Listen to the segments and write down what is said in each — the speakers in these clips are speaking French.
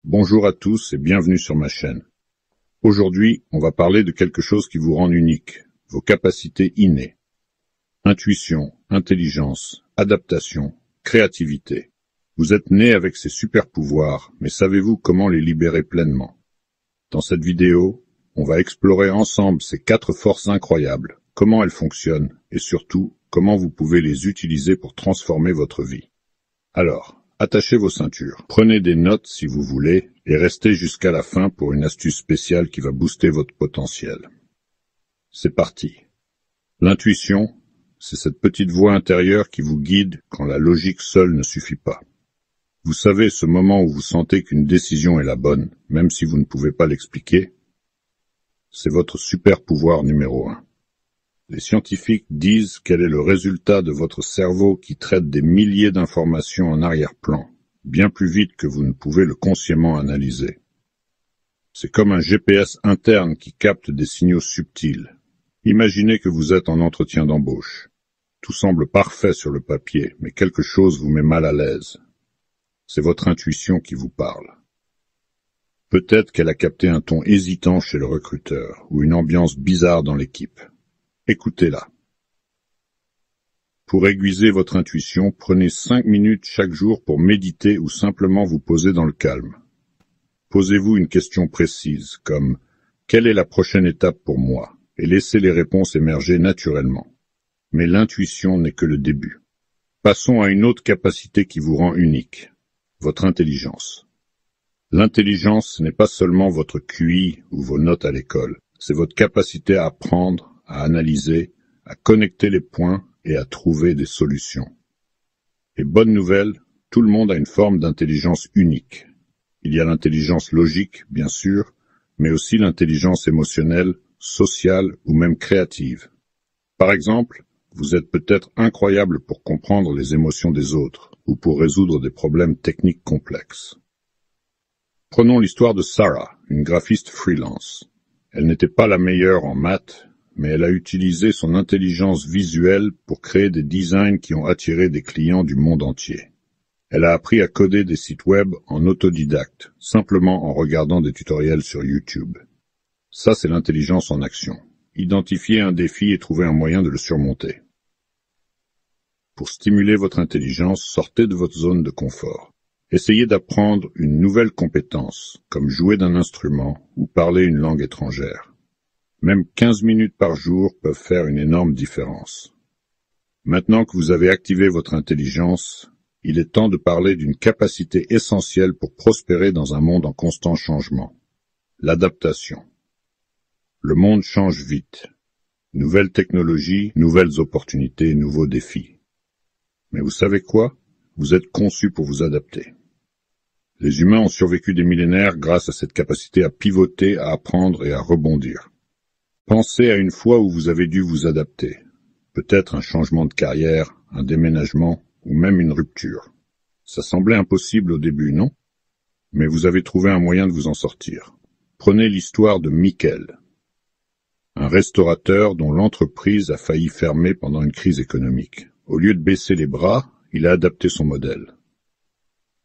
Bonjour à tous et bienvenue sur ma chaîne. Aujourd'hui, on va parler de quelque chose qui vous rend unique, vos capacités innées. Intuition, intelligence, adaptation, créativité. Vous êtes né avec ces super pouvoirs, mais savez-vous comment les libérer pleinement? Dans cette vidéo, on va explorer ensemble ces 4 forces incroyables, comment elles fonctionnent et surtout, comment vous pouvez les utiliser pour transformer votre vie. Alors, attachez vos ceintures, prenez des notes si vous voulez et restez jusqu'à la fin pour une astuce spéciale qui va booster votre potentiel. C'est parti. L'intuition, c'est cette petite voix intérieure qui vous guide quand la logique seule ne suffit pas. Vous savez ce moment où vous sentez qu'une décision est la bonne, même si vous ne pouvez pas l'expliquer? C'est votre super pouvoir numéro 1. Les scientifiques disent quel est le résultat de votre cerveau qui traite des milliers d'informations en arrière-plan, bien plus vite que vous ne pouvez le consciemment analyser. C'est comme un GPS interne qui capte des signaux subtils. Imaginez que vous êtes en entretien d'embauche. Tout semble parfait sur le papier, mais quelque chose vous met mal à l'aise. C'est votre intuition qui vous parle. Peut-être qu'elle a capté un ton hésitant chez le recruteur, ou une ambiance bizarre dans l'équipe. Écoutez-la. Pour aiguiser votre intuition, prenez 5 minutes chaque jour pour méditer ou simplement vous poser dans le calme. Posez-vous une question précise, comme « Quelle est la prochaine étape pour moi ?» et laissez les réponses émerger naturellement. Mais l'intuition n'est que le début. Passons à une autre capacité qui vous rend unique, votre intelligence. L'intelligence n'est pas seulement votre QI ou vos notes à l'école, c'est votre capacité à apprendre, à analyser, à connecter les points et à trouver des solutions. Et bonne nouvelle, tout le monde a une forme d'intelligence unique. Il y a l'intelligence logique, bien sûr, mais aussi l'intelligence émotionnelle, sociale ou même créative. Par exemple, vous êtes peut-être incroyable pour comprendre les émotions des autres ou pour résoudre des problèmes techniques complexes. Prenons l'histoire de Sarah, une graphiste freelance. Elle n'était pas la meilleure en maths, mais elle a utilisé son intelligence visuelle pour créer des designs qui ont attiré des clients du monde entier. Elle a appris à coder des sites web en autodidacte, simplement en regardant des tutoriels sur YouTube. Ça, c'est l'intelligence en action. Identifier un défi et trouver un moyen de le surmonter. Pour stimuler votre intelligence, sortez de votre zone de confort. Essayez d'apprendre une nouvelle compétence, comme jouer d'un instrument ou parler une langue étrangère. Même 15 minutes par jour peuvent faire une énorme différence. Maintenant que vous avez activé votre intelligence, il est temps de parler d'une capacité essentielle pour prospérer dans un monde en constant changement. L'adaptation. Le monde change vite. Nouvelles technologies, nouvelles opportunités, nouveaux défis. Mais vous savez quoi? Vous êtes conçu pour vous adapter. Les humains ont survécu des millénaires grâce à cette capacité à pivoter, à apprendre et à rebondir. Pensez à une fois où vous avez dû vous adapter. Peut-être un changement de carrière, un déménagement ou même une rupture. Ça semblait impossible au début, non? Mais vous avez trouvé un moyen de vous en sortir. Prenez l'histoire de Mikkel, un restaurateur dont l'entreprise a failli fermer pendant une crise économique. Au lieu de baisser les bras, il a adapté son modèle.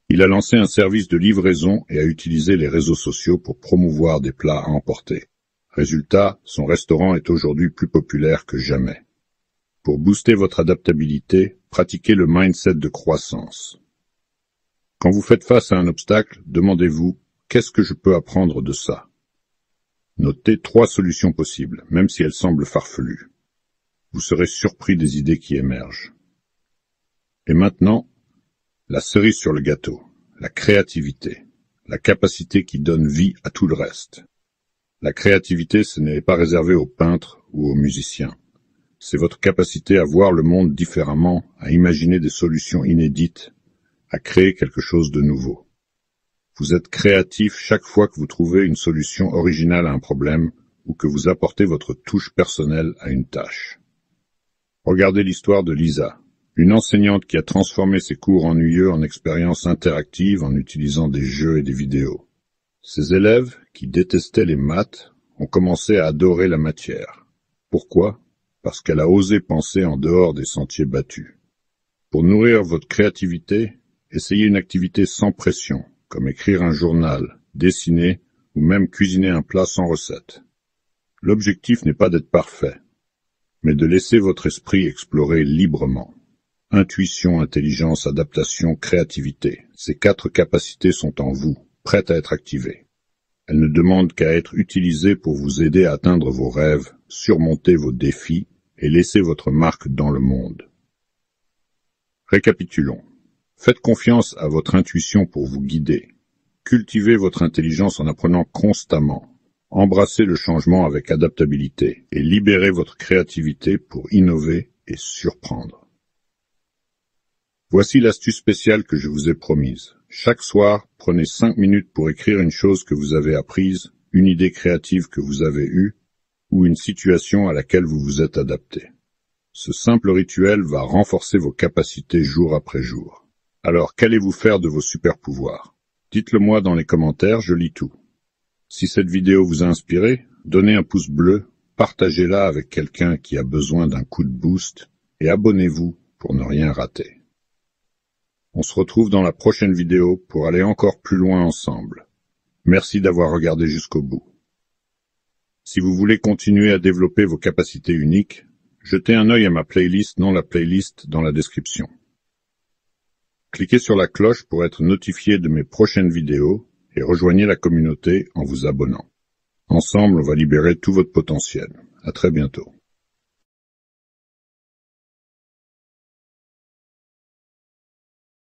Il a lancé un service de livraison et a utilisé les réseaux sociaux pour promouvoir des plats à emporter. Résultat, son restaurant est aujourd'hui plus populaire que jamais. Pour booster votre adaptabilité, pratiquez le mindset de croissance. Quand vous faites face à un obstacle, demandez-vous « Qu'est-ce que je peux apprendre de ça ?» Notez 3 solutions possibles, même si elles semblent farfelues. Vous serez surpris des idées qui émergent. Et maintenant, la cerise sur le gâteau, la créativité, la capacité qui donne vie à tout le reste. La créativité, ce n'est pas réservé aux peintres ou aux musiciens. C'est votre capacité à voir le monde différemment, à imaginer des solutions inédites, à créer quelque chose de nouveau. Vous êtes créatif chaque fois que vous trouvez une solution originale à un problème ou que vous apportez votre touche personnelle à une tâche. Regardez l'histoire de Lisa, une enseignante qui a transformé ses cours ennuyeux en expériences interactives en utilisant des jeux et des vidéos. Ses élèves, qui détestaient les maths, ont commencé à adorer la matière. Pourquoi? Parce qu'elle a osé penser en dehors des sentiers battus. Pour nourrir votre créativité, essayez une activité sans pression, comme écrire un journal, dessiner ou même cuisiner un plat sans recette. L'objectif n'est pas d'être parfait, mais de laisser votre esprit explorer librement. Intuition, intelligence, adaptation, créativité. Ces 4 capacités sont en vous, prêtes à être activées. Elles ne demandent qu'à être utilisées pour vous aider à atteindre vos rêves, surmonter vos défis et laisser votre marque dans le monde. Récapitulons. Faites confiance à votre intuition pour vous guider. Cultivez votre intelligence en apprenant constamment. Embrassez le changement avec adaptabilité et libérez votre créativité pour innover et surprendre. Voici l'astuce spéciale que je vous ai promise. Chaque soir, prenez 5 minutes pour écrire une chose que vous avez apprise, une idée créative que vous avez eue, ou une situation à laquelle vous vous êtes adapté. Ce simple rituel va renforcer vos capacités jour après jour. Alors, qu'allez-vous faire de vos super pouvoirs? Dites-le moi dans les commentaires, je lis tout. Si cette vidéo vous a inspiré, donnez un pouce bleu, partagez-la avec quelqu'un qui a besoin d'un coup de boost, et abonnez-vous pour ne rien rater. On se retrouve dans la prochaine vidéo pour aller encore plus loin ensemble. Merci d'avoir regardé jusqu'au bout. Si vous voulez continuer à développer vos capacités uniques, jetez un œil à ma playlist, non la playlist, dans la description. Cliquez sur la cloche pour être notifié de mes prochaines vidéos et rejoignez la communauté en vous abonnant. Ensemble, on va libérer tout votre potentiel. À très bientôt.